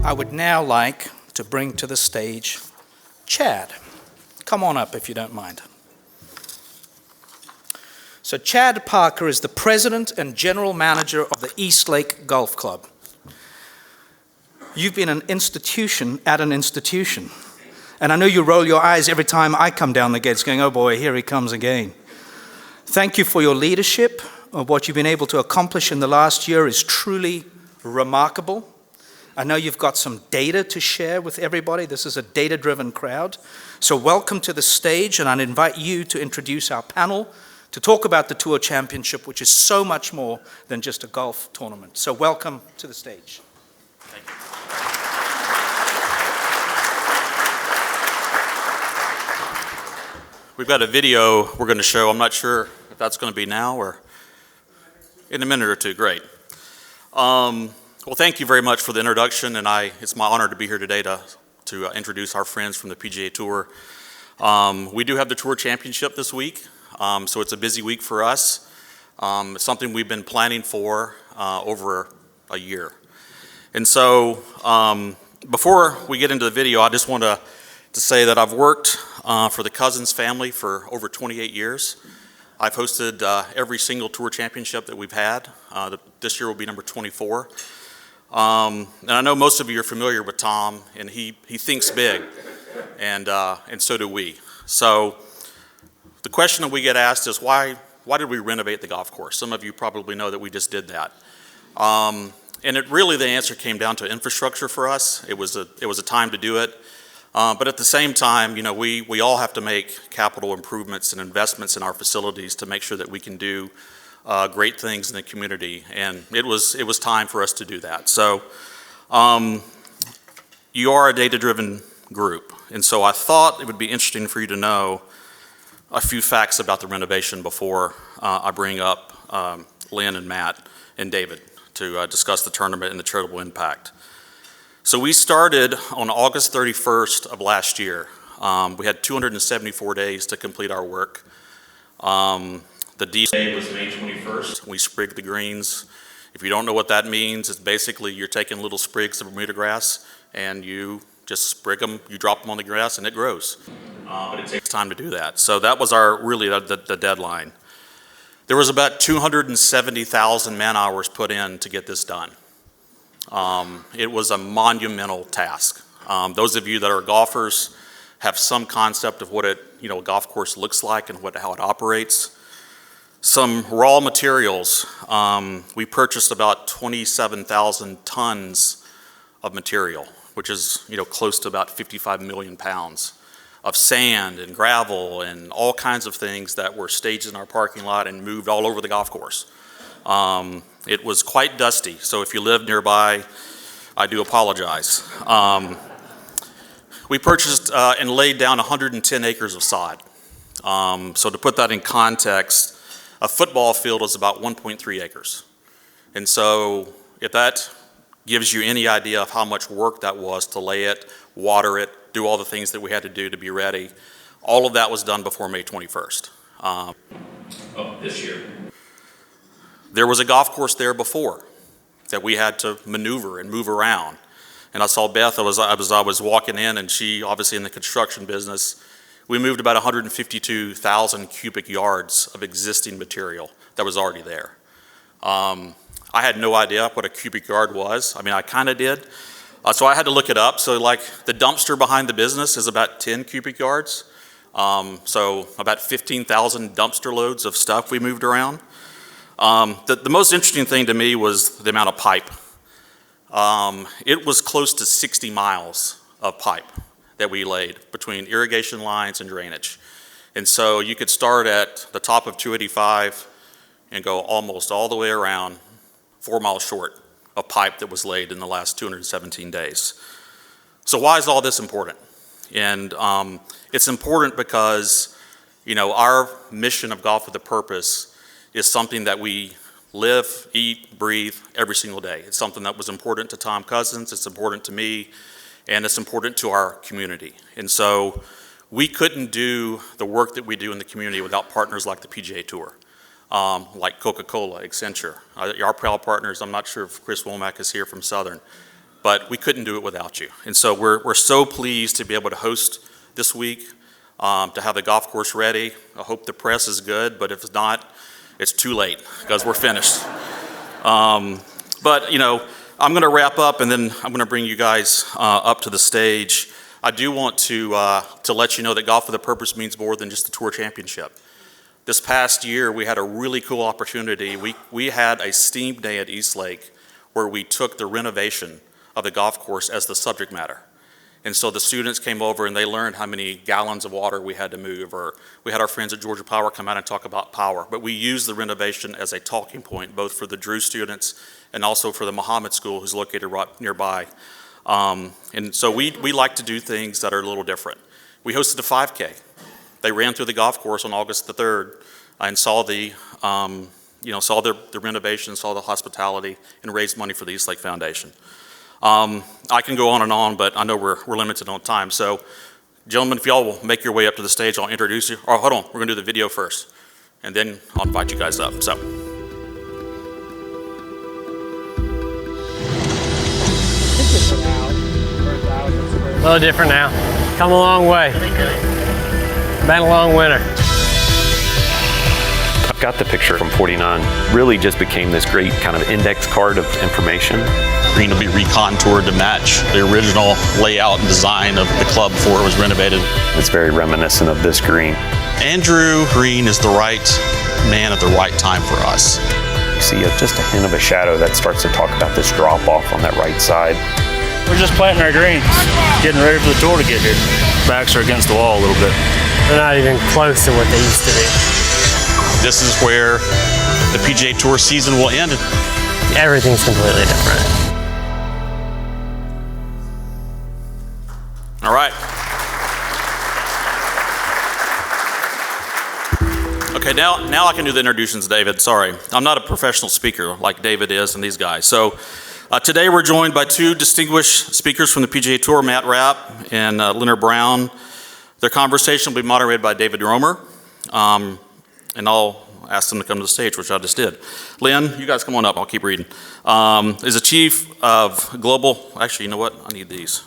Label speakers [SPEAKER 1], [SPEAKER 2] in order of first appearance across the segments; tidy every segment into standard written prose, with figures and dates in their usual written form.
[SPEAKER 1] I would now like to bring to the stage Chad. Come on up if you don't mind. So Chad Parker is the president and general manager of the East Lake Golf Club. You've been an institution at an institution. And I know you roll your eyes every time I come down the gates going, oh boy, here he comes again. Thank you for your leadership. Of what you've been able to accomplish in the last year is truly remarkable. I know you've got some data to share with everybody. This is a data-driven crowd. So welcome to the stage, and I invite you to introduce our panel to talk about the Tour Championship, which is so much more than just a golf tournament. So welcome to the stage.
[SPEAKER 2] Thank you. We've got a video we're going to show. I'm not sure if that's going to be now or in a minute or two. Great. Well, thank you very much for the introduction, and it's my honor to be here today to introduce our friends from the PGA Tour. We do have the Tour Championship this week, so it's a busy week for us. It's something we've been planning for over a year. And so before we get into the video, I just want to say that I've worked for the Cousins family for over 28 years. I've hosted every single Tour Championship that we've had. This year will be number 24. And I know most of you are familiar with Tom, and he thinks big, and so do we. So the question that we get asked is, why did we renovate the golf course? Some of you probably know that we just did that. And the answer came down to infrastructure for us. It was a time to do it. But at the same time, you know, we all have to make capital improvements and investments in our facilities to make sure that we can do great things in the community, and it was time for us to do that. So you are a data-driven group, and so I thought it would be interesting for you to know a few facts about the renovation before I bring up Lynn and Matt and David to discuss the tournament and the charitable impact. So we started on August 31st of last year. We had 274 days to complete our work. The D-Day was May 21st. We sprigged the greens. If you don't know what that means, it's basically you're taking little sprigs of Bermuda grass and you just sprig them, you drop them on the grass and it grows. But it takes time to do that. So that was the deadline. There was about 270,000 man hours put in to get this done. It was a monumental task. Those of you that are golfers have some concept of what a golf course looks like and how it operates. Some raw materials. We purchased about 27,000 tons of material, which is close to about 55 million pounds of sand and gravel and all kinds of things that were staged in our parking lot and moved all over the golf course. It was quite dusty, so if you live nearby, I do apologize. We purchased and laid down 110 acres of sod. So to put that in context, a football field is about 1.3 acres. And so if that gives you any idea of how much work that was to lay it, water it, do all the things that we had to do to be ready, all of that was done before May 21st of this year. There was a golf course there before that we had to maneuver and move around. And I saw Beth, I was walking in, and she, obviously in the construction business, we moved about 152,000 cubic yards of existing material that was already there. I had no idea what a cubic yard was. I mean, I kind of did. So I had to look it up. So like the dumpster behind the business is about 10 cubic yards. So about 15,000 dumpster loads of stuff we moved around. The most interesting thing to me was the amount of pipe. It was close to 60 miles of pipe that we laid between irrigation lines and drainage. And so you could start at the top of 285 and go almost all the way around 4 miles short of pipe that was laid in the last 217 days. So why is all this important? And it's important because, our mission of Golf with a Purpose is something that we live, eat, breathe every single day. It's something that was important to Tom Cousins, it's important to me, and it's important to our community. And so we couldn't do the work that we do in the community without partners like the PGA Tour, like Coca-Cola, Accenture. Our proud partners, I'm not sure if Chris Womack is here from Southern, but we couldn't do it without you. And so we're so pleased to be able to host this week, to have the golf course ready. I hope the press is good, but if it's not, it's too late because we're finished. But, you know, I'm going to wrap up, and then I'm going to bring you guys up to the stage. I do want to let you know that Golf with a Purpose means more than just the Tour Championship. This past year, we had a really cool opportunity. We had a STEAM day at Eastlake where we took the renovation of the golf course as the subject matter. And so the students came over and they learned how many gallons of water we had to move, or we had our friends at Georgia Power come out and talk about power. But we used the renovation as a talking point, both for the Drew students and also for the Muhammad School, who's located right nearby. And so we like to do things that are a little different. We hosted a 5K. They ran through the golf course on August the 3rd and saw the renovation, saw the hospitality, and raised money for the Eastlake Foundation. I can go on, but I know we're limited on time. So, gentlemen, if y'all will make your way up to the stage, I'll introduce you. Or hold on, we're gonna do the video first, and then I'll invite you guys up. So.
[SPEAKER 3] A little different now. Come a long way. Been a long winter.
[SPEAKER 4] I've got the picture from 49. Really just became this great kind of index card of information.
[SPEAKER 2] Green will be recontoured to match the original layout and design of the club before it was renovated.
[SPEAKER 4] It's very reminiscent of this green.
[SPEAKER 2] Andrew Green is the right man at the right time for us.
[SPEAKER 4] You see just a hint of a shadow that starts to talk about this drop off on that right side.
[SPEAKER 5] We're just planting our greens, getting ready for the tour to get here. Backs are against the wall a little bit.
[SPEAKER 3] They're not even close to what they used to be.
[SPEAKER 2] This is where the PGA Tour season will end.
[SPEAKER 3] Everything's completely different.
[SPEAKER 2] All right. Okay, now I can do the introductions, David. Sorry, I'm not a professional speaker like David is and these guys. So today we're joined by two distinguished speakers from the PGA Tour, Matt Rapp and Leonard Brown. Their conversation will be moderated by David Romer, and I'll ask them to come to the stage, which I just did. Lynn, you guys come on up. I'll keep reading. Is the chief of global. Actually, you know what? I need these.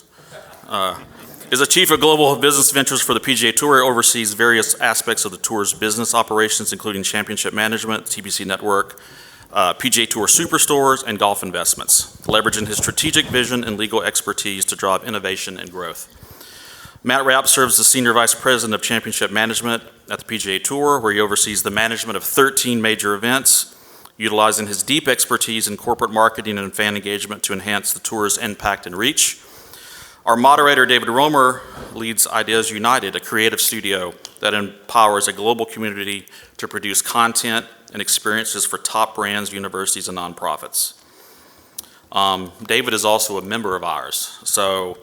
[SPEAKER 2] Is the chief of global business ventures for the PGA Tour. Oversees various aspects of the tour's business operations, including championship management, TPC network, PGA Tour superstores, and golf investments, leveraging his strategic vision and legal expertise to drive innovation and growth. Matt Rapp serves as Senior Vice President of Championship Management at the PGA Tour, where he oversees the management of 13 major events, utilizing his deep expertise in corporate marketing and fan engagement to enhance the tour's impact and reach. Our moderator, David Romer, leads Ideas United, a creative studio that empowers a global community to produce content and experiences for top brands, universities, and nonprofits. David is also a member of ours, so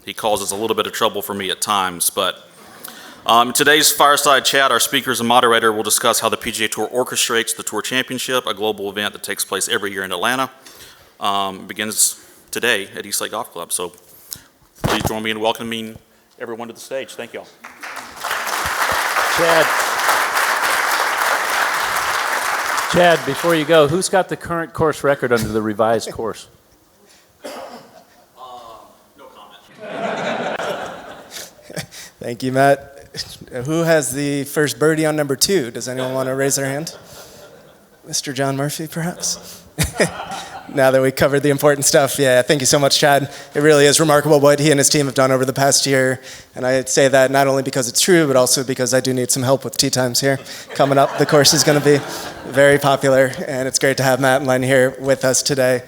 [SPEAKER 2] he causes a little bit of trouble for me at times. But in today's fireside chat, our speakers and moderator will discuss how the PGA Tour orchestrates the Tour Championship, a global event that takes place every year in Atlanta. Begins today at Eastlake Golf Club. So please join me in welcoming everyone to the stage. Thank you all.
[SPEAKER 6] Chad, before you go, who's got the current course record under the revised course?
[SPEAKER 2] No comment.
[SPEAKER 7] Thank you, Matt. Who has the first birdie on number 2? Does anyone want to raise their hand? Mr. John Murphy, perhaps? Now that we covered the important stuff, yeah, thank you so much, Chad. It really is remarkable what he and his team have done over the past year. And I say that not only because it's true, but also because I do need some help with tee times here. Coming up, the course is going to be very popular, and it's great to have Matt and Len here with us today.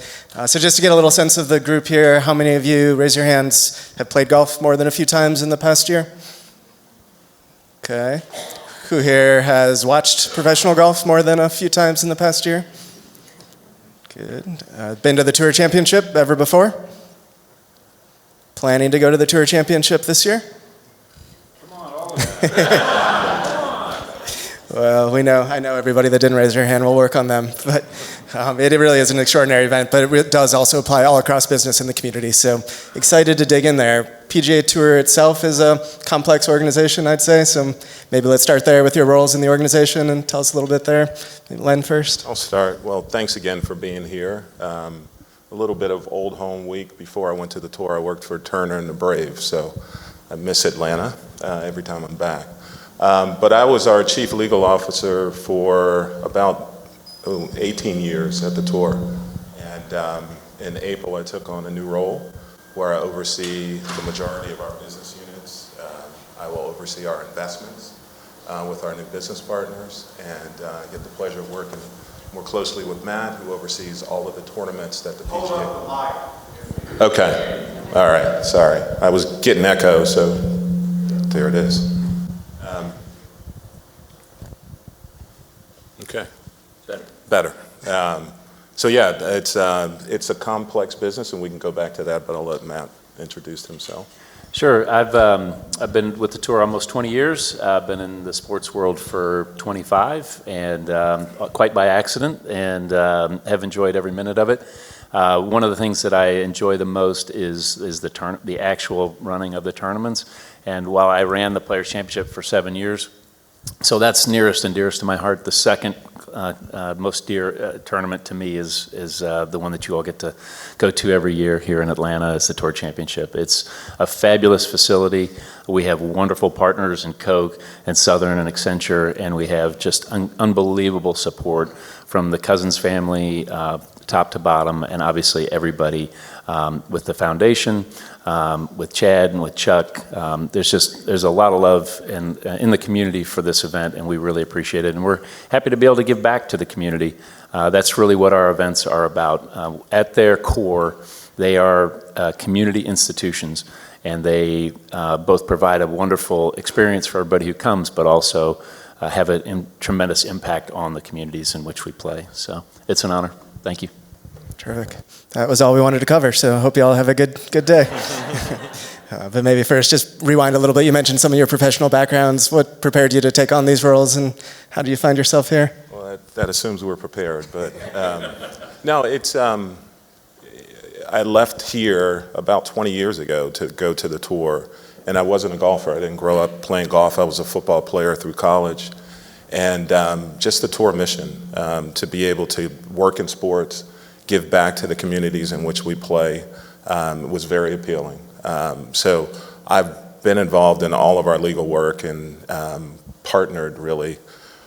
[SPEAKER 7] So just to get a little sense of the group here, how many of you, raise your hands, have played golf more than a few times in the past year? Okay. Who here has watched professional golf more than a few times in the past year? Good. Been to the Tour Championship ever before? Planning to go to the Tour Championship this year?
[SPEAKER 6] Come on, all of that.
[SPEAKER 7] Well, I know everybody that didn't raise their hand. We'll work on them. But it really is an extraordinary event, but it does also apply all across business in the community. So excited to dig in there. PGA Tour itself is a complex organization, I'd say. So maybe let's start there with your roles in the organization and tell us a little bit there. Maybe Len first.
[SPEAKER 8] I'll start. Well, thanks again for being here. a little bit of old home week. Before I went to the tour, I worked for Turner and the Braves, so I miss Atlanta every time I'm back. But I was our chief legal officer for about 18 years at the tour. And in April, I took on a new role where I oversee the majority of our business units. I will oversee our investments with our new business partners, and I get the pleasure of working more closely with Matt, who oversees all of the tournaments that the PGA. Okay, all right, sorry. I was getting echo, so there it is. Okay, better. So yeah, it's a complex business, and we can go back to that, but I'll let Matt introduce himself.
[SPEAKER 6] Sure. I've been with the tour almost 20 years. I've been in the sports world for 25, and quite by accident, and have enjoyed every minute of it. One of the things that I enjoy the most is the actual running of the tournaments. And while I ran the Players Championship for 7 years, so that's nearest and dearest to my heart. The second most dear tournament to me is the one that you all get to go to every year here in Atlanta. It's the Tour Championship. It's a fabulous facility. We have wonderful partners in Coke and Southern and Accenture, and we have just unbelievable support from the Cousins family, top to bottom, and obviously everybody with the foundation, with Chad and with Chuck. There's a lot of love in the community for this event, and we really appreciate it. And we're happy to be able to give back to the community. That's really what our events are about. At their core, they are community institutions, and they both provide a wonderful experience for everybody who comes, but also have a tremendous impact on the communities in which we play. So it's an honor. Thank you.
[SPEAKER 7] Terrific. That was all we wanted to cover, so I hope you all have a good day. But maybe first, just rewind a little bit. You mentioned some of your professional backgrounds. What prepared you to take on these roles, and how do you find yourself here?
[SPEAKER 8] Well, that assumes we're prepared, but no, it's, I left here about 20 years ago to go to the tour, and I wasn't a golfer. I didn't grow up playing golf. I was a football player through college. And just the tour mission, to be able to work in sports, give back to the communities in which we play, was very appealing. So I've been involved in all of our legal work and partnered really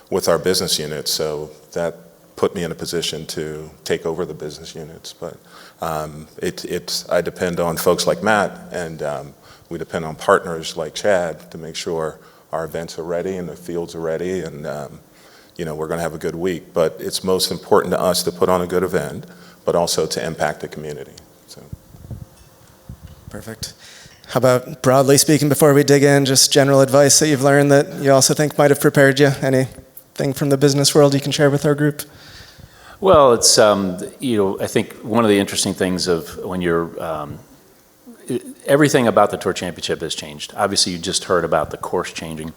[SPEAKER 8] with our business units. So that put me in a position to take over the business units. But I depend on folks like Matt, and we depend on partners like Chad to make sure our events are ready and the fields are ready, and we're going to have a good week. But it's most important to us to put on a good event, but also to impact the community. So.
[SPEAKER 7] Perfect. How about, broadly speaking, before we dig in, just general advice that you've learned that you also think might have prepared you? Anything from the business world you can share with our group?
[SPEAKER 6] Well, it's, I think one of the interesting things of when you're, everything about the Tour Championship has changed. Obviously, you just heard about the course changing.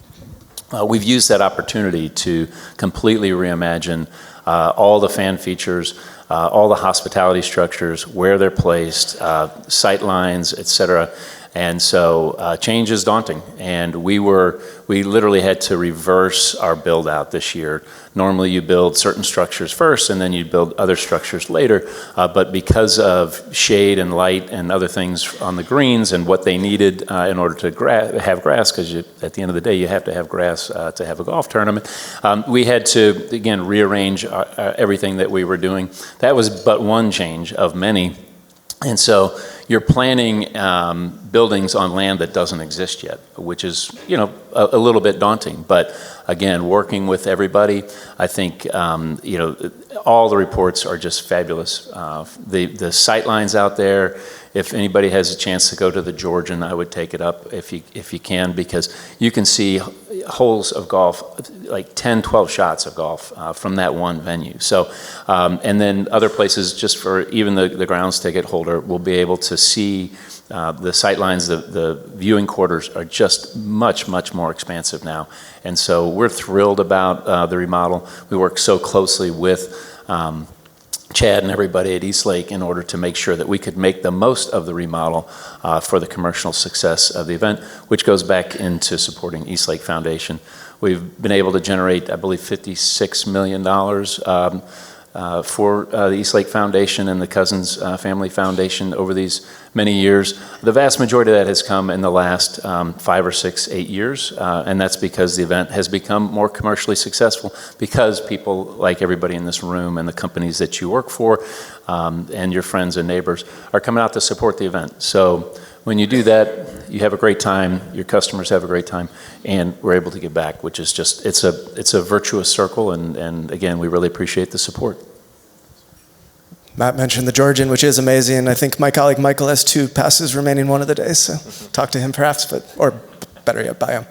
[SPEAKER 6] We've used that opportunity to completely reimagine all the fan features, all the hospitality structures, where they're placed, sight lines, et cetera. And so change is daunting, and we literally had to reverse our build out this year. Normally you build certain structures first and then you build other structures later, but because of shade and light and other things on the greens and what they needed in order to have grass, because at the end of the day you have to have grass to have a golf tournament, we had to, again, rearrange everything that we were doing. That was but one change of many. And so you're planning buildings on land that doesn't exist yet, which is, a little bit daunting. But again, working with everybody, I think, all the reports are just fabulous. The sight lines out there, if anybody has a chance to go to the Georgian, I would take it up if you can, because you can see holes of golf, like 10, 12 shots of golf from that one venue. So, and then other places, just for even the grounds ticket holder, will be able to see the sight lines. The viewing quarters are just much, much more expansive now. And so we're thrilled about the remodel. We work so closely with Chad and everybody at Eastlake in order to make sure that we could make the most of the remodel for the commercial success of the event, which goes back into supporting Eastlake Foundation. We've been able to generate, I believe, $56 million for the Eastlake Foundation and the Cousins Family Foundation over these many years. The vast majority of that has come in the last 5 or 6, 8 years, and that's because the event has become more commercially successful because people like everybody in this room and the companies that you work for and your friends and neighbors are coming out to support the event. So when you do that, you have a great time, your customers have a great time, and we're able to give back, which is just, it's a virtuous circle, and again, we really appreciate the support.
[SPEAKER 7] Matt mentioned the Georgian, which is amazing. I think my colleague Michael has 2 passes remaining one of the days, so talk to him perhaps, or better yet, buy him.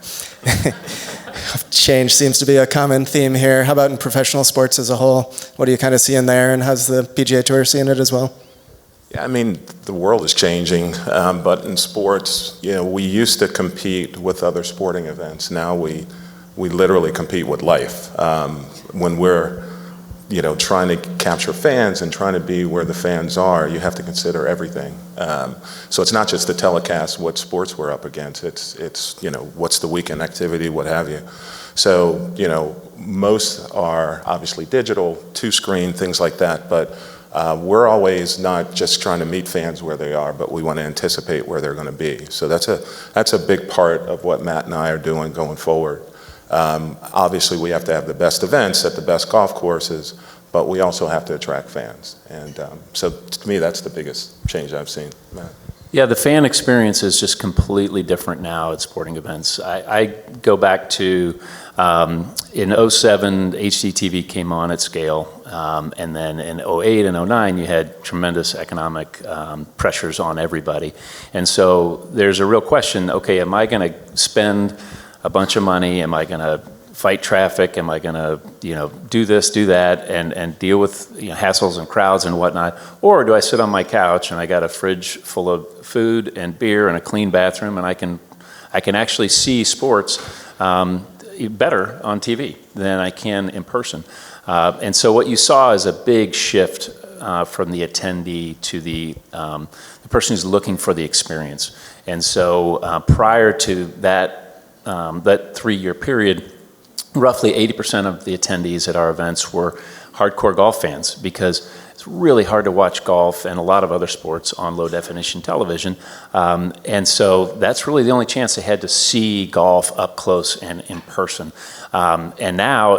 [SPEAKER 7] Change seems to be a common theme here. How about in professional sports as a whole? What do you kind of see in there, and how's the PGA Tour seeing it as well?
[SPEAKER 8] Yeah, I mean, the world is changing, but in sports, we used to compete with other sporting events. Now we literally compete with life. When we're, trying to capture fans and trying to be where the fans are, you have to consider everything. So it's not just the telecast, what sports we're up against. It's what's the weekend activity, what have you. So, most are obviously digital, 2-screen, things like that, but we're always not just trying to meet fans where they are, but we want to anticipate where they're going to be. So that's a big part of what Matt and I are doing going forward. Obviously, we have to have the best events at the best golf courses, but we also have to attract fans. And so to me, that's the biggest change I've seen. Matt?
[SPEAKER 6] Yeah, the fan experience is just completely different now at sporting events. I go back to in 07, HDTV came on at scale, and then in 08 and 09, you had tremendous economic pressures on everybody. And so there's a real question, okay, am I going to spend a bunch of money? Am I going to fight traffic? Am I going to, do this, do that, and deal with hassles and crowds and whatnot? Or do I sit on my couch and I got a fridge full of food and beer and a clean bathroom, and I can actually see sports better on TV than I can in person? And so what you saw is a big shift from the attendee to the person who's looking for the experience. And so prior to that 3-year period, roughly 80% of the attendees at our events were hardcore golf fans, because it's really hard to watch golf and a lot of other sports on low definition television. And so that's really the only chance they had to see golf up close and in person. And now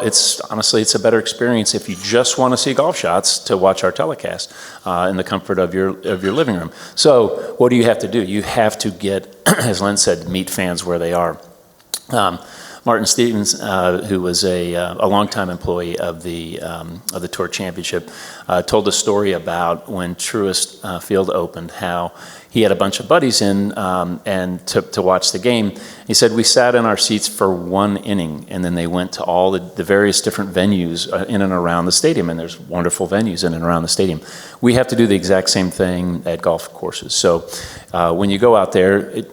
[SPEAKER 6] honestly, it's a better experience if you just want to see golf shots to watch our telecast in the comfort of your living room. So what do you have to do? You have to get, as Len said, meet fans where they are. Martin Stevens, who was a longtime employee of the Tour Championship, told a story about when Truist Field opened, how he had a bunch of buddies in and to watch the game. He said, we sat in our seats for 1 inning, and then they went to all the various different venues in and around the stadium, and there's wonderful venues in and around the stadium. We have to do the exact same thing at golf courses. So when you go out there,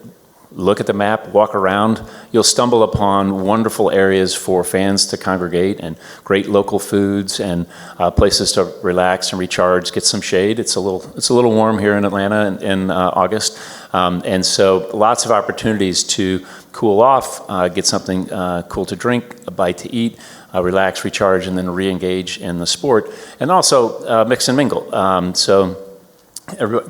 [SPEAKER 6] look at the map, walk around, you'll stumble upon wonderful areas for fans to congregate, and great local foods, and places to relax and recharge, get some shade. It's a little warm here in Atlanta in August. And so lots of opportunities to cool off, get something cool to drink, a bite to eat, relax, recharge, and then re-engage in the sport. And also mix and mingle.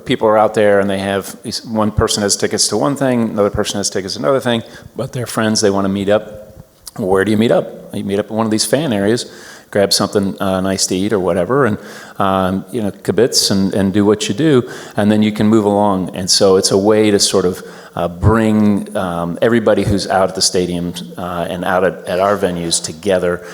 [SPEAKER 6] People are out there and they have, one person has tickets to one thing, another person has tickets to another thing, but they're friends, they want to meet up. Where do you meet up? You meet up in one of these fan areas, grab something nice to eat or whatever, and kibitz and do what you do, and then you can move along. And so it's a way to sort of bring everybody who's out at the stadium and out at our venues together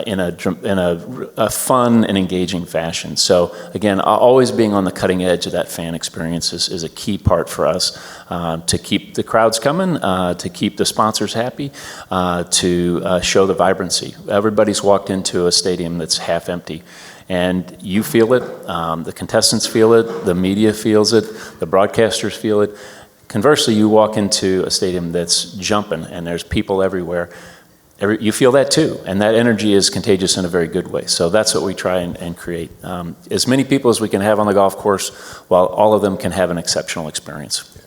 [SPEAKER 6] in a fun and engaging fashion. So again, always being on the cutting edge of that fan experience is a key part for us to keep the crowds coming, to keep the sponsors happy, to show the vibrancy. Everybody's walked into a stadium that's half empty, and you feel it, the contestants feel it, the media feels it, the broadcasters feel it. Conversely, you walk into a stadium that's jumping and there's people everywhere. You feel that too, and that energy is contagious in a very good way. So that's what we try and create. As many people as we can have on the golf course, while all of them can have an exceptional experience.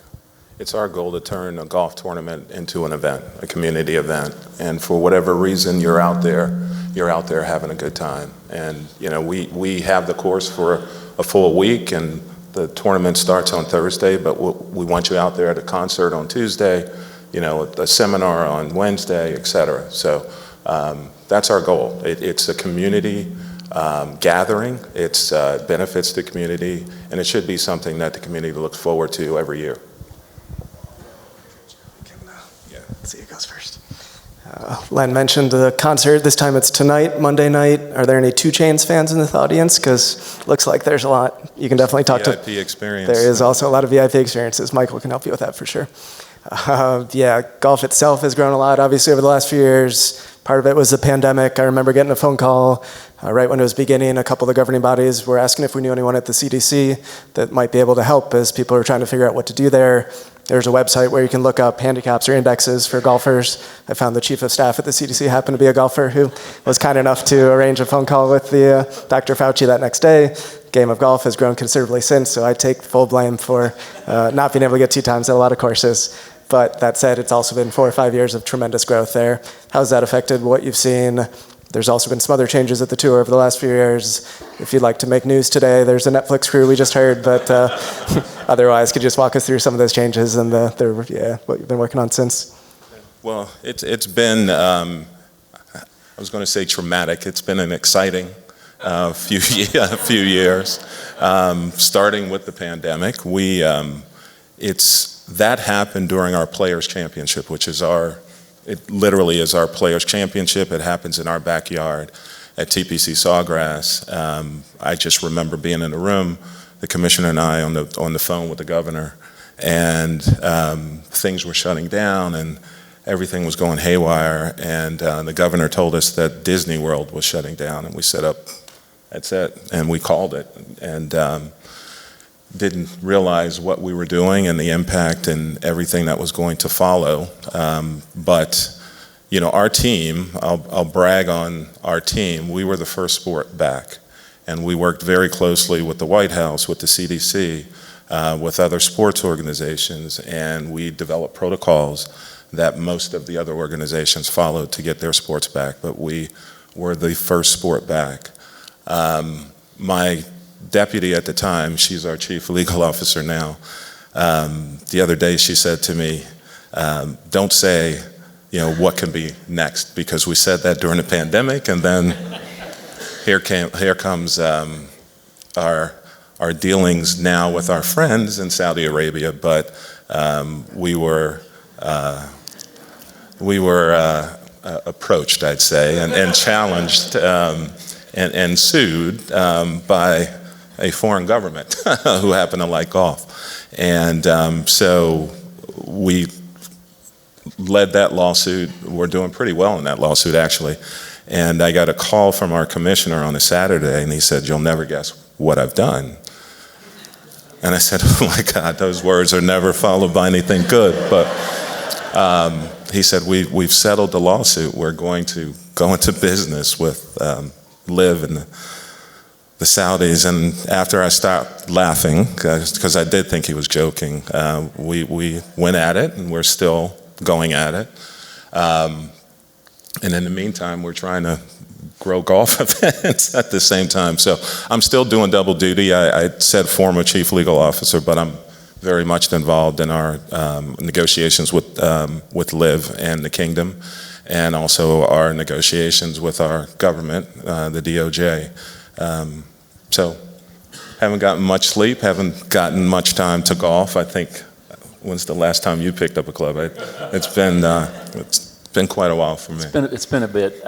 [SPEAKER 8] It's our goal to turn a golf tournament into an event, a community event. And for whatever reason you're out there, you're out there having a good time. And, you know, we have the course for a full week, and the tournament starts on Thursday, but we want you out there at a concert on Tuesday, you know, a seminar on Wednesday, et cetera. So that's our goal. It's a community gathering. It's benefits the community, and it should be something that the community looks forward to every year.
[SPEAKER 7] Yeah, let's see who goes first. Len mentioned the concert. This time it's tonight, Monday night. Are there any 2 Chainz fans in the audience? Because it looks like there's a lot. You can definitely talk
[SPEAKER 8] VIP experience.
[SPEAKER 7] There is also a lot of VIP experiences. Michael can help you with that for sure. Yeah, golf itself has grown a lot, obviously, over the last few years. Part of it was the pandemic. I remember getting a phone call right when it was beginning. A couple of the governing bodies were asking if we knew anyone at the CDC that might be able to help as people were trying to figure out what to do there. There's a website where you can look up handicaps or indexes for golfers. I found the chief of staff at the CDC happened to be a golfer who was kind enough to arrange a phone call with the Dr. Fauci that next day. Game of golf has grown considerably since, so I take full blame for not being able to get 2 times at a lot of courses. But that said, it's also been 4 or 5 years of tremendous growth there. How's that affected what you've seen? There's also been some other changes at the tour over the last few years. If you'd like to make news today, there's a Netflix crew we just heard, but otherwise, could you just walk us through some of those changes and what you've been working on since?
[SPEAKER 8] Well, it's been, I was going to say traumatic. It's been an exciting few years, starting with the pandemic. That happened during our Players' Championship, which is it literally is our Players' Championship. It happens in our backyard at TPC Sawgrass. I just remember being in the room, the commissioner and I on the phone with the governor, and things were shutting down and everything was going haywire. And the governor told us that Disney World was shutting down, and we said, that's it, and we called it. And didn't realize what we were doing and the impact and everything that was going to follow. But, you know, our team, I'll brag on our team, we were the first sport back. And we worked very closely with the White House, with the CDC, with other sports organizations, and we developed protocols that most of the other organizations followed to get their sports back, but we were the first sport back. My deputy at the time, she's our chief legal officer now, the other day she said to me, don't say, you know, what can be next, because we said that during the pandemic, and then here comes our dealings now with our friends in Saudi Arabia, but we were approached, I'd say, and challenged and sued by a foreign government who happened to like golf. And so we led that lawsuit. We're doing pretty well in that lawsuit, actually. And I got a call from our commissioner on a Saturday, and he said, "You'll never guess what I've done." And I said, "Oh my God, those words are never followed by anything good." But he said, we've settled the lawsuit. We're going to go into business with Liv and the Saudis. And after I stopped laughing, because I did think he was joking, we went at it, and we're still going at it. And in the meantime, we're trying to grow golf events at the same time. So I'm still doing double duty. I said former chief legal officer, but I'm very much involved in our negotiations with Liv and the Kingdom, and also our negotiations with our government, the DOJ. So haven't gotten much sleep, haven't gotten much time to golf. I think, when's the last time you picked up a club? It's been quite a while for me.
[SPEAKER 6] It's been a bit.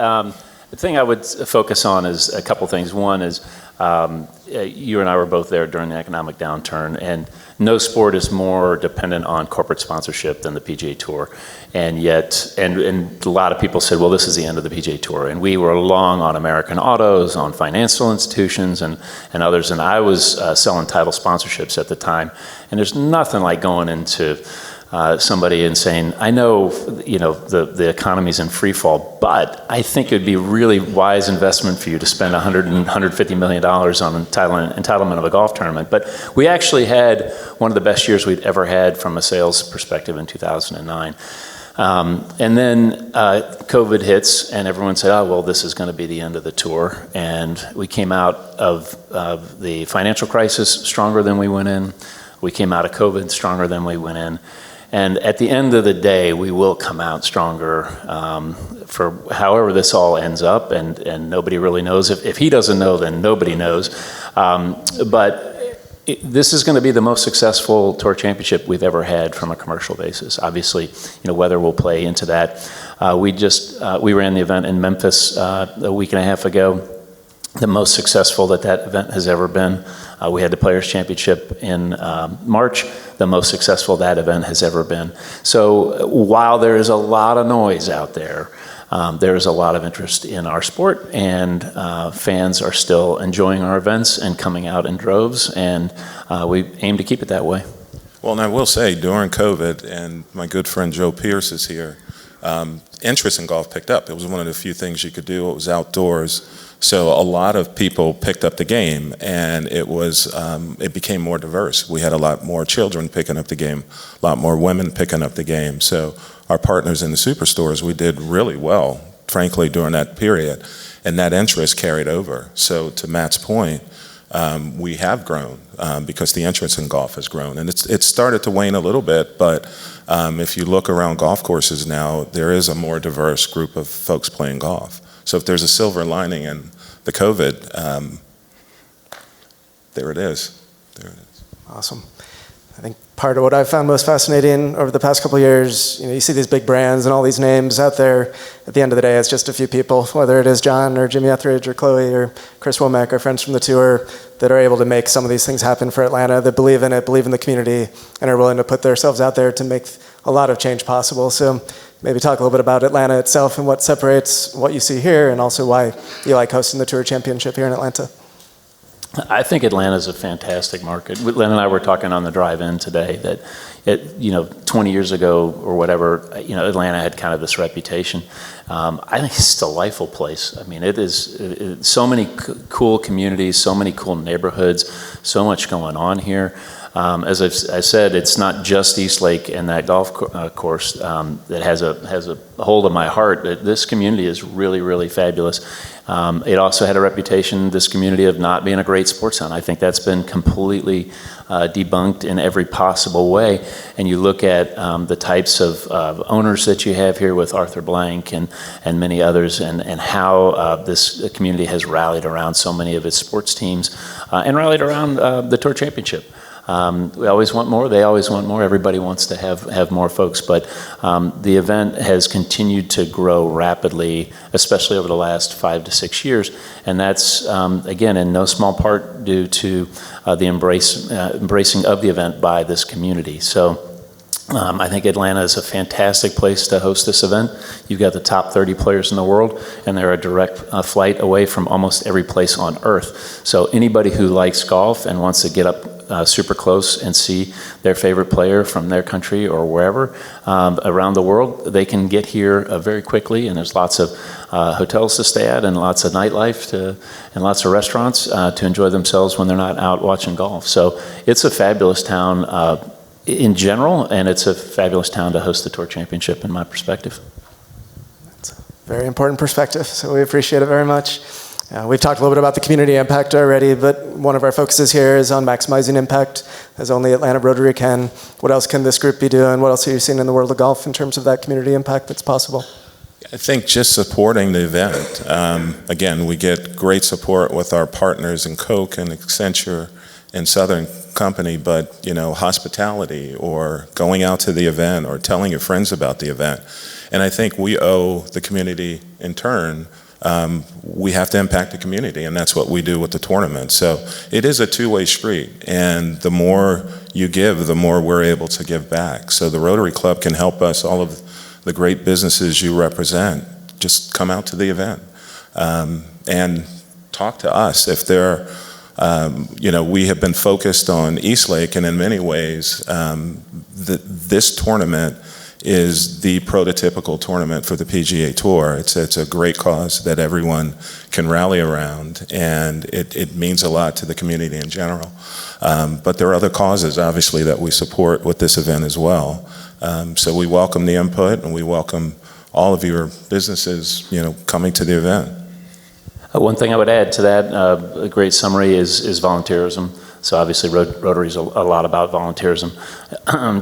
[SPEAKER 6] The thing I would focus on is a couple things. One is you and I were both there during the economic downturn, and no sport is more dependent on corporate sponsorship than the PGA Tour. And yet, and a lot of people said, well, this is the end of the PGA Tour. And we were long on American Autos, on financial institutions and others. And I was selling title sponsorships at the time. And there's nothing like going into somebody and saying, I know, you know, the economy's in free fall, but I think it would be a really wise investment for you to spend $150 million on entitlement of a golf tournament. But we actually had one of the best years we'd ever had from a sales perspective in 2009. And then COVID hits, and everyone said, oh, well, this is going to be the end of the tour. And we came out of the financial crisis stronger than we went in. We came out of COVID stronger than we went in. And at the end of the day, we will come out stronger for however this all ends up, and nobody really knows. If he doesn't know, then nobody knows. This is going to be the most successful tour championship we've ever had from a commercial basis. Obviously, weather will play into that. We ran the event in Memphis a week and a half ago. The most successful that event has ever been. We had the Players' Championship in March, the most successful that event has ever been. So while there is a lot of noise out there, there is a lot of interest in our sport, and fans are still enjoying our events and coming out in droves, and we aim to keep it that way.
[SPEAKER 8] Well, and I will say, during COVID, and my good friend Joe Pierce is here, interest in golf picked up. It was one of the few things you could do. It was outdoors. So a lot of people picked up the game, and it became more diverse. We had a lot more children picking up the game, a lot more women picking up the game. So our partners in the superstores, we did really well, frankly, during that period, and that interest carried over. So to Matt's point, we have grown because the interest in golf has grown, and it's started to wane a little bit, but if you look around golf courses now, there is a more diverse group of folks playing golf. So if there's a silver lining in the COVID, there it is. There it is.
[SPEAKER 7] Awesome. I think part of what I've found most fascinating over the past couple of years, you see these big brands and all these names out there. At the end of the day, it's just a few people, whether it is John or Jimmy Etheridge or Chloe or Chris Womack, our friends from the tour, that are able to make some of these things happen for Atlanta, that believe in it, believe in the community, and are willing to put themselves out there to make a lot of change possible. So maybe talk a little bit about Atlanta itself and what separates what you see here, and also why you like hosting the Tour Championship here in Atlanta.
[SPEAKER 6] I think Atlanta is a fantastic market. Len and I were talking on the drive in today that 20 years ago or whatever, Atlanta had kind of this reputation. I think it's a delightful place. I mean, it is so many cool communities, so many cool neighborhoods, so much going on here. As I said, it's not just East Lake and that golf course that has a hold of my heart. This community is really, really fabulous. It also had a reputation, this community, of not being a great sports town. I think that's been completely debunked in every possible way. And you look at the types of owners that you have here with Arthur Blank and many others, and how this community has rallied around so many of its sports teams and rallied around the Tour Championship. We always want more. They always want more. Everybody wants to have more folks. But the event has continued to grow rapidly, especially over the last 5 to 6 years. And that's, again, in no small part due to the embracing of the event by this community. So I think Atlanta is a fantastic place to host this event. You've got the top 30 players in the world, and they're a direct flight away from almost every place on earth. So anybody who likes golf and wants to get up super close and see their favorite player from their country or wherever around the world, they can get here very quickly, and there's lots of hotels to stay at and lots of nightlife and lots of restaurants to enjoy themselves when they're not out watching golf. So it's a fabulous town in general, and it's a fabulous town to host the Tour Championship in my perspective.
[SPEAKER 7] That's a very important perspective, so we appreciate it very much. We've talked a little bit about the community impact already, but one of our focuses here is on maximizing impact, as only Atlanta Rotary can. What else can this group be doing? What else are you seeing in the world of golf in terms of that community impact that's possible?
[SPEAKER 8] I think just supporting the event. Again, we get great support with our partners in Coke and Accenture and Southern Company, but hospitality or going out to the event or telling your friends about the event. And I think we owe the community in turn. We have to impact the community, and that's what we do with the tournament. So it is a two-way street, and the more you give, the more we're able to give back. So the Rotary Club can help us, all of the great businesses you represent, just come out to the event and talk to us. If they're, we have been focused on East Lake, and in many ways, this tournament is the prototypical tournament for the PGA Tour. It's a great cause that everyone can rally around, and it means a lot to the community in general. But there are other causes, obviously, that we support with this event as well. So we welcome the input, and we welcome all of your businesses, coming to the event.
[SPEAKER 6] One thing I would add to that, a great summary is volunteerism. So obviously Rotary is a lot about volunteerism.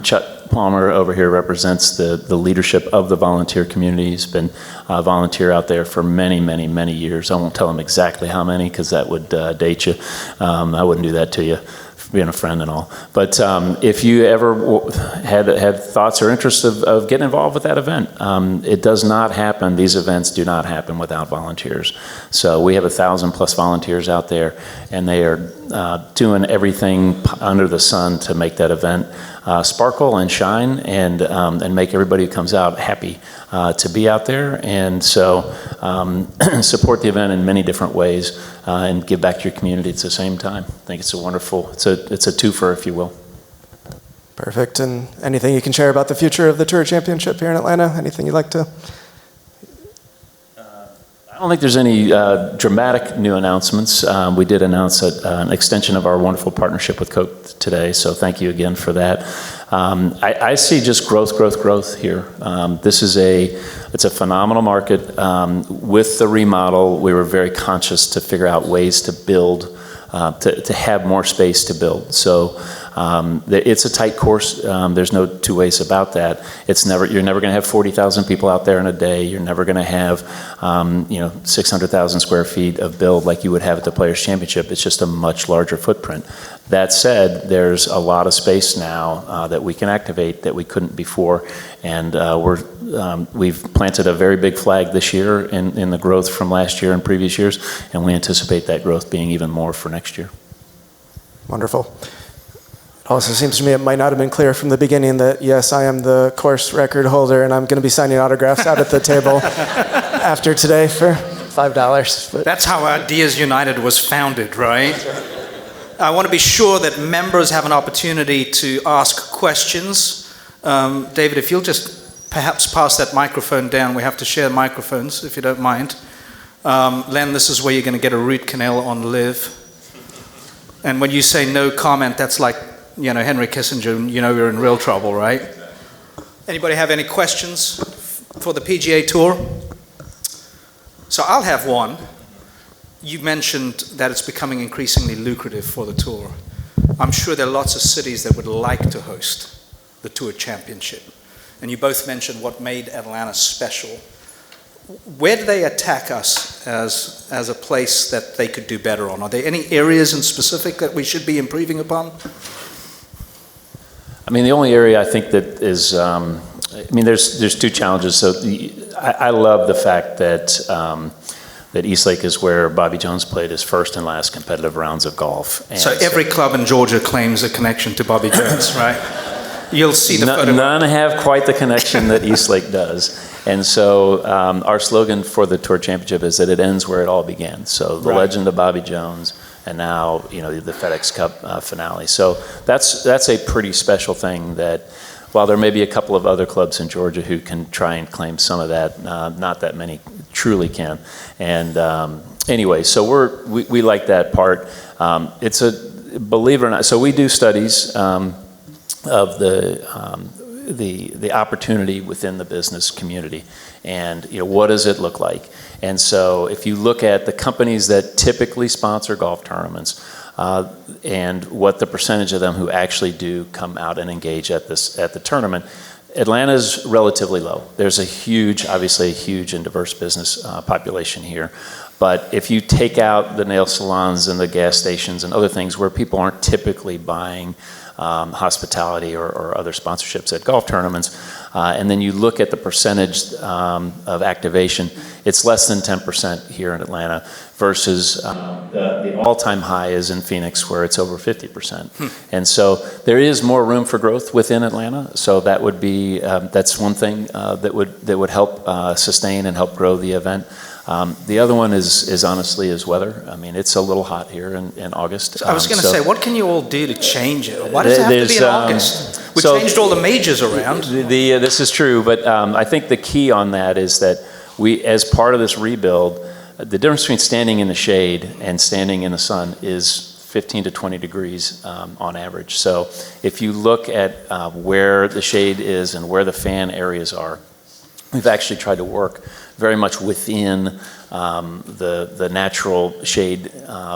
[SPEAKER 6] Chuck Palmer over here represents the leadership of the volunteer community. He's been a volunteer out there for many, many, many years. I won't tell him exactly how many because that would date you. I wouldn't do that to you, being a friend and all. But if you ever had thoughts or interest of getting involved with that event, it does not happen. These events do not happen without volunteers. So we have 1,000+ volunteers out there, and they are doing everything under the sun to make that event sparkle and shine and make everybody who comes out happy to be out there. And so support the event in many different ways and give back to your community at the same time. I think it's a wonderful, it's a twofer, if you will.
[SPEAKER 7] Perfect. And anything you can share about the future of the Tour Championship here in Atlanta? Anything you'd like to?
[SPEAKER 6] I don't think there's any dramatic new announcements. We did announce an extension of our wonderful partnership with Coke today, so thank you again for that. I see just growth here. It's a phenomenal market. With the remodel, we were very conscious to figure out ways to build, to have more space to build. So it's a tight course. There's no two ways about that. You're never going to have 40,000 people out there in a day. You're never going to have 600,000 square feet of build like you would have at the Players Championship. It's just a much larger footprint. That said, there's a lot of space now that we can activate that we couldn't before, and we've planted a very big flag this year in the growth from last year and previous years, and we anticipate that growth being even more for next year.
[SPEAKER 7] Wonderful. It also seems to me it might not have been clear from the beginning that, yes, I am the course record holder, and I'm going to be signing autographs out at the table after today for $5. But
[SPEAKER 1] That's how Ideas United was founded, right? I want to be sure that members have an opportunity to ask questions. David, if you'll just perhaps pass that microphone down. We have to share microphones, if you don't mind. Len, this is where you're going to get a root canal on Liv. And when you say no comment, that's like, Henry Kissinger, you're in real trouble, right? Anybody have any questions for the PGA Tour? So I'll have one. You mentioned that it's becoming increasingly lucrative for the Tour. I'm sure there are lots of cities that would like to host the Tour Championship. And you both mentioned what made Atlanta special. Where do they attack us as a place that they could do better on? Are there any areas in specific that we should be improving upon?
[SPEAKER 6] I mean, the only area I think that is, there's two challenges. So I love the fact that Eastlake is where Bobby Jones played his first and last competitive rounds of golf. And
[SPEAKER 1] so every club in Georgia claims a connection to Bobby Jones, right? You'll see the photo.
[SPEAKER 6] None have quite the connection that Eastlake does. And so our slogan for the Tour Championship is that it ends where it all began. So the legend of Bobby Jones, and now the FedEx Cup finale. So that's a pretty special thing that, while there may be a couple of other clubs in Georgia who can try and claim some of that, not that many truly can. And anyway, so we like that part. Believe it or not, so we do studies of the opportunity within the business community, and what does it look like? And so if you look at the companies that typically sponsor golf tournaments, and what the percentage of them who actually do come out and engage at the tournament, Atlanta's relatively low. There's obviously a huge and diverse business population here. But if you take out the nail salons and the gas stations and other things where people aren't typically buying hospitality or other sponsorships at golf tournaments, and then you look at the percentage of activation, it's less than 10% here in Atlanta versus the all-time high is in Phoenix, where it's over 50%. And so there is more room for growth within Atlanta. So that would be that's one thing that would help sustain and help grow the event. The other one is honestly weather. I mean, it's a little hot here in August.
[SPEAKER 1] I was going to say, what can you all do to change it? Why does it have to be in August? We changed all the majors around.
[SPEAKER 6] This is true, but I think the key on that is that we, as part of this rebuild, the difference between standing in the shade and standing in the sun is 15 to 20 degrees on average. So if you look at where the shade is and where the fan areas are, we've actually tried to work very much within the natural shade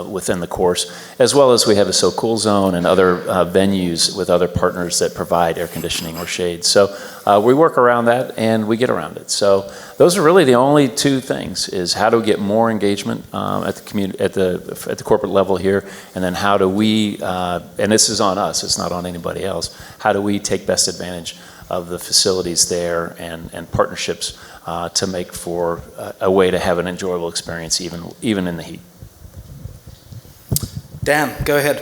[SPEAKER 6] within the course, as well as we have a So Cool Zone and other venues with other partners that provide air conditioning or shade. So we work around that and we get around it. So those are really the only two things: is how to get more engagement at the community, at the corporate level here, and then how do we, and this is on us, it's not on anybody else, how do we take best advantage of the facilities there and partnerships to make for a way to have an enjoyable experience even in the heat.
[SPEAKER 1] Dan, go ahead.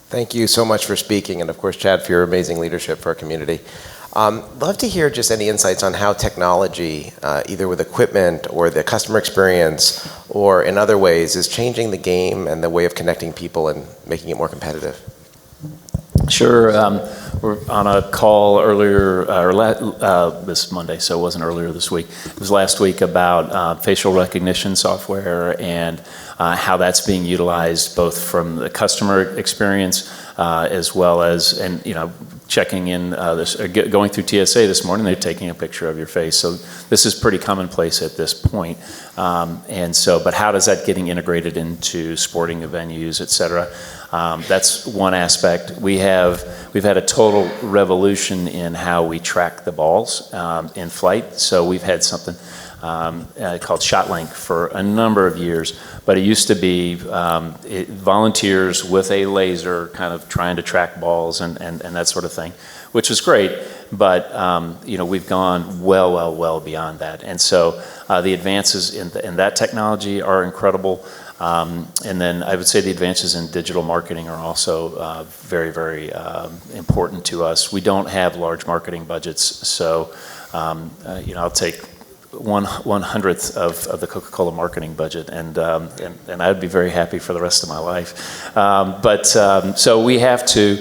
[SPEAKER 9] Thank you so much for speaking, and of course, Chad, for your amazing leadership for our community. Love to hear just any insights on how technology, either with equipment or the customer experience or in other ways, is changing the game and the way of connecting people and making it more competitive.
[SPEAKER 6] Sure. We're on a call earlier, this Monday, so it wasn't earlier this week. It was last week about facial recognition software and how that's being utilized both from the customer experience as well as, and checking in going through TSA this morning, they're taking a picture of your face. So this is pretty commonplace at this point. But how does that getting integrated into sporting venues, et cetera? That's one aspect. We've had a total revolution in how we track the balls in flight. So we've had something called ShotLink for a number of years, but it used to be volunteers with a laser kind of trying to track balls and that sort of thing, which is great, but we've gone well beyond that. And so the advances in that technology are incredible. And then I would say the advances in digital marketing are also very important to us. We don't have large marketing budgets, so I'll take 1/100th of the Coca-Cola marketing budget, and I'd be very happy for the rest of my life. So we have to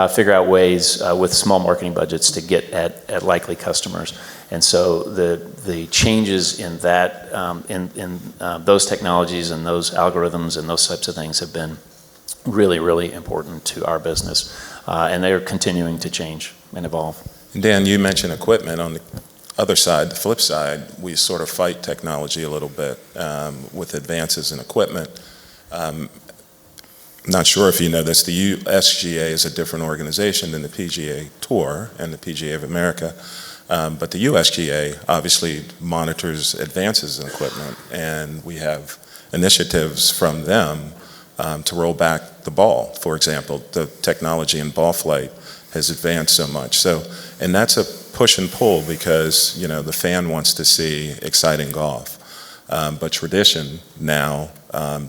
[SPEAKER 6] figure out ways with small marketing budgets to get at likely customers. And so the changes in that, in those technologies and those algorithms and those types of things have been really important to our business. And they're continuing to change and evolve.
[SPEAKER 8] Dan, you mentioned equipment. On the other side, the flip side, we sort of fight technology a little bit with advances in equipment. Not sure if you know this, the USGA is a different organization than the PGA Tour and the PGA of America. But the USGA obviously monitors advances in equipment, and we have initiatives from them to roll back the ball. For example, the technology in ball flight has advanced so much. And that's a push and pull because, the fan wants to see exciting golf. But tradition now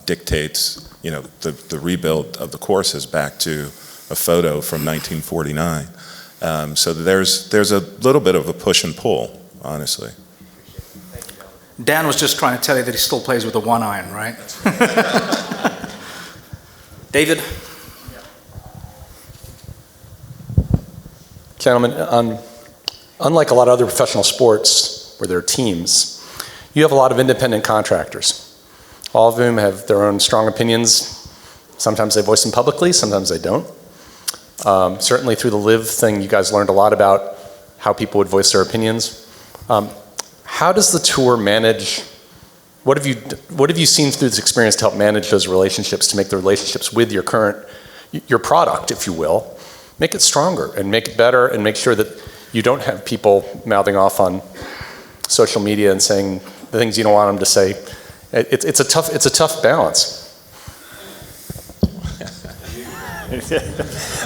[SPEAKER 8] dictates, the rebuild of the course is back to a photo from 1949. So there's a little bit of a push and pull, honestly.
[SPEAKER 1] Dan was just trying to tell you that he still plays with a 1-iron, right? David?
[SPEAKER 10] Gentlemen, unlike a lot of other professional sports where there are teams, you have a lot of independent contractors. All of whom have their own strong opinions. Sometimes they voice them publicly, sometimes they don't. Certainly through the LIV thing, you guys learned a lot about how people would voice their opinions. How does the tour manage, what have you seen through this experience to help manage those relationships, to make the relationships with your product, if you will, make it stronger and make it better and make sure that you don't have people mouthing off on social media and saying the things you don't want them to say. It's a tough balance.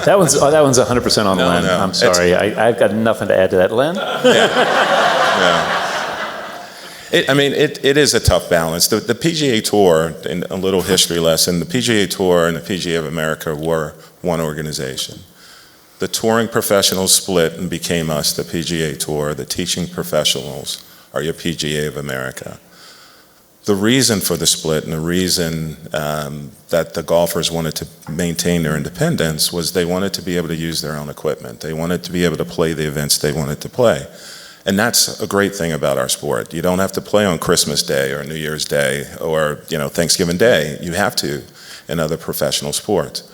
[SPEAKER 6] That one's 100% on Len. No. I'm sorry. I've got nothing to add to that. Len?
[SPEAKER 8] Yeah. It is a tough balance. The PGA Tour, in a little history lesson, the PGA Tour and the PGA of America were one organization. The touring professionals split and became us, the PGA Tour. The teaching professionals are your PGA of America. the reason for the split and the reason that the golfers wanted to maintain their independence was they wanted to be able to use their own equipment. They wanted to be able to play the events they wanted to play. And that's a great thing about our sport. You don't have to play on Christmas Day or New Year's Day or Thanksgiving Day. You have to in other professional sports.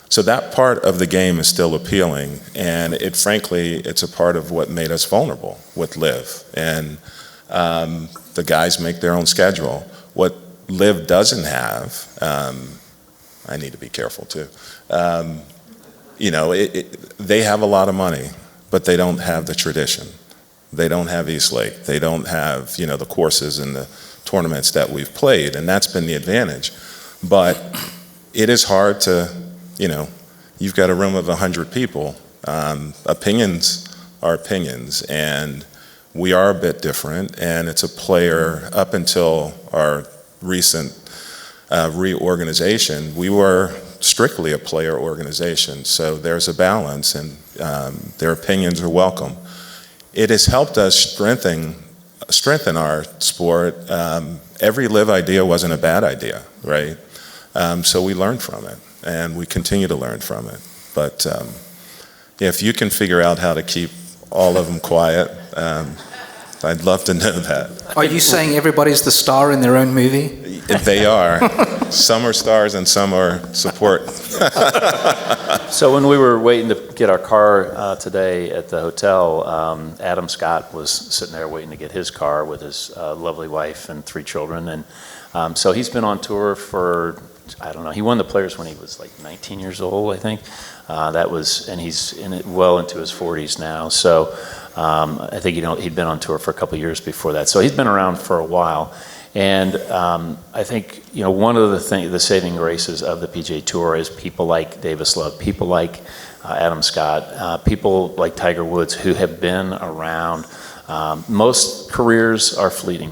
[SPEAKER 8] So that part of the game is still appealing, and frankly, it's a part of what made us vulnerable with LIV. And the guys make their own schedule. What LIV doesn't have, I need to be careful too. They have a lot of money, but they don't have the tradition. They don't have East Lake. They don't have, the courses and the tournaments that we've played, and that's been the advantage. But it is hard to, you've got a room of 100 people. Opinions are opinions, and we are a bit different, and it's a player. Up until our recent reorganization, we were strictly a player organization, so there's a balance, and their opinions are welcome. It has helped us strengthen our sport. Every LIV idea wasn't a bad idea, right? So we learned from it, and we continue to learn from it. But if you can figure out how to keep all of them quiet, I'd love to know that.
[SPEAKER 1] Are you saying everybody's the star in their own movie?
[SPEAKER 8] They are. Some are stars and some are support.
[SPEAKER 6] So when we were waiting to get our car today at the hotel, Adam Scott was sitting there waiting to get his car with his lovely wife and 3 children. And so he's been on tour for, I don't know, he won the Players when he was like 19 years old, I think. And he's well into his 40s now. So I think he'd been on tour for a couple of years before that. So he's been around for a while. And I think one of the saving graces of the PGA Tour is people like Davis Love, people like Adam Scott, people like Tiger Woods who have been around. Most careers are fleeting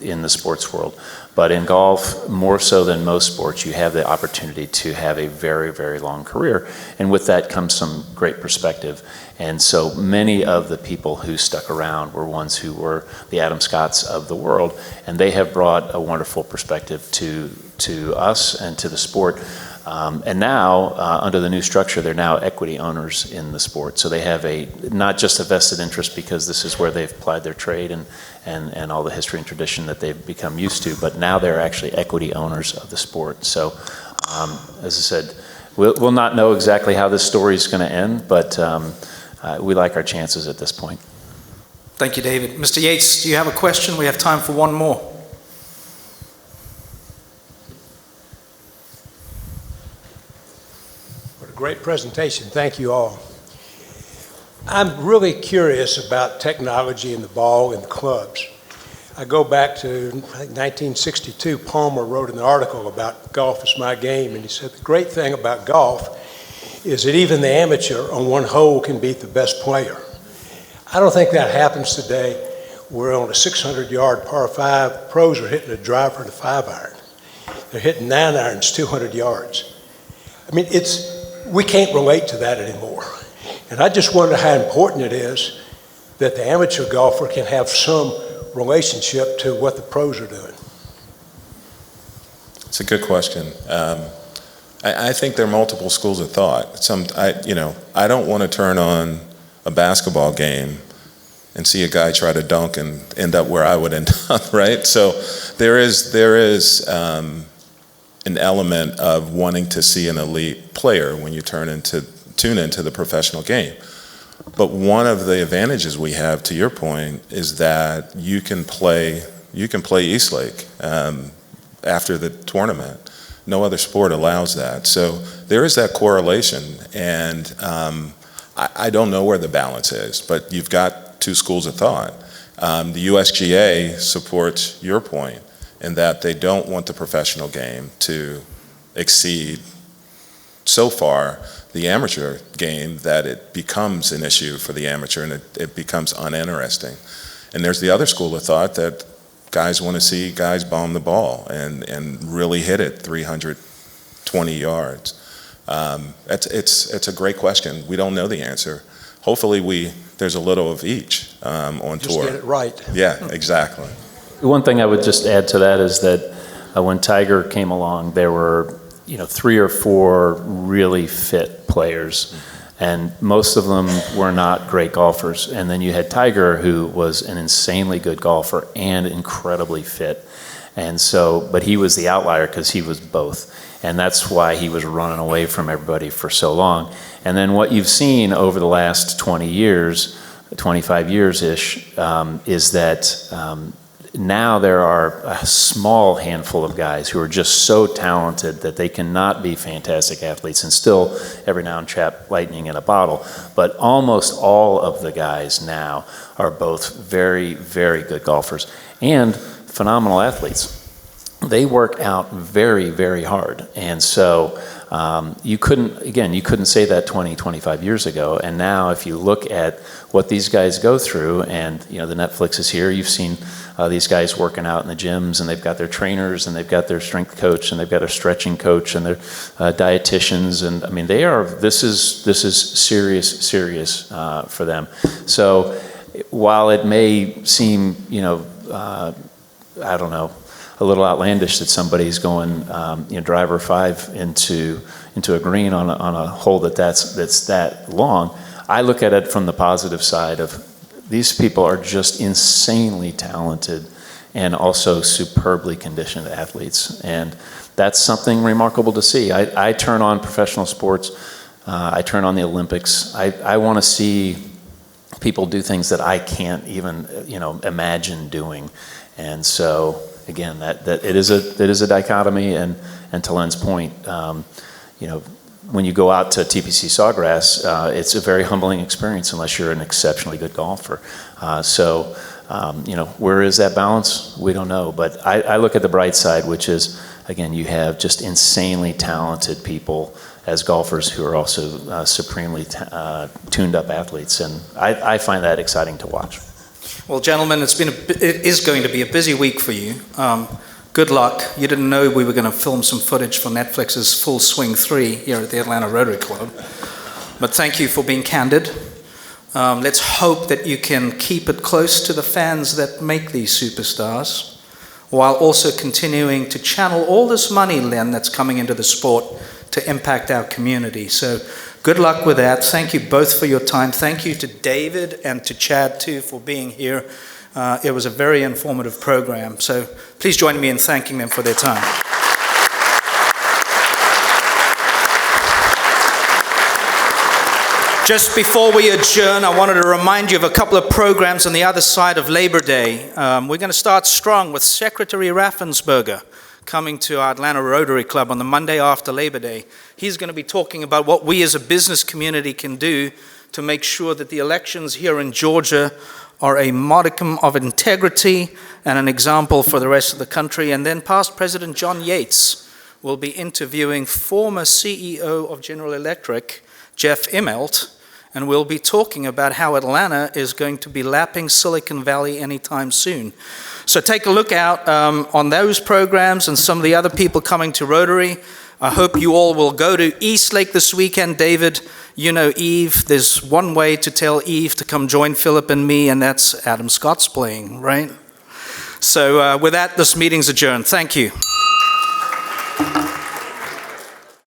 [SPEAKER 6] in the sports world, but in golf, more so than most sports, you have the opportunity to have a very, very long career, and with that comes some great perspective. And so many of the people who stuck around were ones who were the Adam Scotts of the world, and they have brought a wonderful perspective to us and to the sport. And now, under the new structure, they're now equity owners in the sport. So they have not just a vested interest because this is where they've applied their trade and all the history and tradition that they've become used to, but now they're actually equity owners of the sport. So, as I said, we'll not know exactly how this story is going to end, but we like our chances at this point.
[SPEAKER 1] Thank you, David. Mr. Yates, do you have a question? We have time for one more.
[SPEAKER 11] What a great presentation. Thank you all. I'm really curious about technology in the ball and the clubs. I go back to 1962. Palmer wrote an article about golf is my game, and he said the great thing about golf is that even the amateur on one hole can beat the best player. I don't think that happens today. We're on a 600-yard par 5. Pros are hitting a driver and a 5-iron. They're hitting 9-irons 200 yards. I mean, we can't relate to that anymore. And I just wonder how important it is that the amateur golfer can have some relationship to what the pros are doing.
[SPEAKER 8] It's a good question. I think there are multiple schools of thought. I don't want to turn on a basketball game and see a guy try to dunk and end up where I would end up, right? So there is an element of wanting to see an elite player when you tune into the professional game. But one of the advantages we have, to your point, is that you can play East Lake after the tournament. No other sport allows that. So there is that correlation, and I don't know where the balance is, but you've got 2 schools of thought. The USGA supports your point in that they don't want the professional game to exceed so far the amateur game that it becomes an issue for the amateur and it becomes uninteresting. And there's the other school of thought that guys want to see guys bomb the ball and really hit it 320 yards. It's a great question. We don't know the answer. Hopefully there's a little of each on tour.
[SPEAKER 11] Just get it right.
[SPEAKER 8] Yeah, exactly.
[SPEAKER 6] one thing I would just add to that is that when Tiger came along, there were 3 or 4 really fit players, and most of them were not great golfers. And then you had Tiger, who was an insanely good golfer and incredibly fit. And so, but he was the outlier because he was both. And that's why he was running away from everybody for so long. And then what you've seen over the last 20 years, 25 years-ish, is that now there are a small handful of guys who are just so talented that they cannot be fantastic athletes and still every now and trap lightning in a bottle. But almost all of the guys now are both very, very good golfers and phenomenal athletes. They work out very, very hard. And so you couldn't say that 20, 25 years ago. And now if you look at what these guys go through, and the Netflix is here, you've seen these guys working out in the gyms, and they've got their trainers, and they've got their strength coach, and they've got a stretching coach, and their dietitians, and I mean this is serious for them. So while it may seem I don't know, a little outlandish that somebody's going driver 5 into a green on a hole that's that long, I look at it from the positive side of these people are just insanely talented and also superbly conditioned athletes. And that's something remarkable to see. I turn on professional sports. I turn on the Olympics. I want to see people do things that I can't even imagine doing. And so again, that it is a dichotomy. And to Len's point, when you go out to TPC Sawgrass, it's a very humbling experience unless you're an exceptionally good golfer. Where is that balance? We don't know. But I look at the bright side, which is, again, you have just insanely talented people as golfers who are also supremely tuned up athletes. And I find that exciting to watch.
[SPEAKER 1] Well, gentlemen, it is going to be a busy week for you. Good luck. You didn't know we were going to film some footage for Netflix's Full Swing 3 here at the Atlanta Rotary Club. But thank you for being candid. Let's hope that you can keep it close to the fans that make these superstars, while also continuing to channel all this money, Len, that's coming into the sport to impact our community. So good luck with that. Thank you both for your time. Thank you to David and to Chad, too, for being here. It was a very informative program. So please join me in thanking them for their time. Just before we adjourn, I wanted to remind you of a couple of programs on the other side of Labor Day. We're going to start strong with Secretary Raffensperger coming to our Atlanta Rotary Club on the Monday after Labor Day. He's going to be talking about what we as a business community can do to make sure that the elections here in Georgia are a modicum of integrity and an example for the rest of the country. And then past President John Yates will be interviewing former CEO of General Electric, Jeff Immelt, and we'll be talking about how Atlanta is going to be lapping Silicon Valley anytime soon. So take a look out on those programs and some of the other people coming to Rotary. I hope you all will go to Eastlake this weekend. David, you know Eve. There's one way to tell Eve to come join Philip and me, and that's Adam Scott's playing, right? So with that, this meeting's adjourned. Thank you.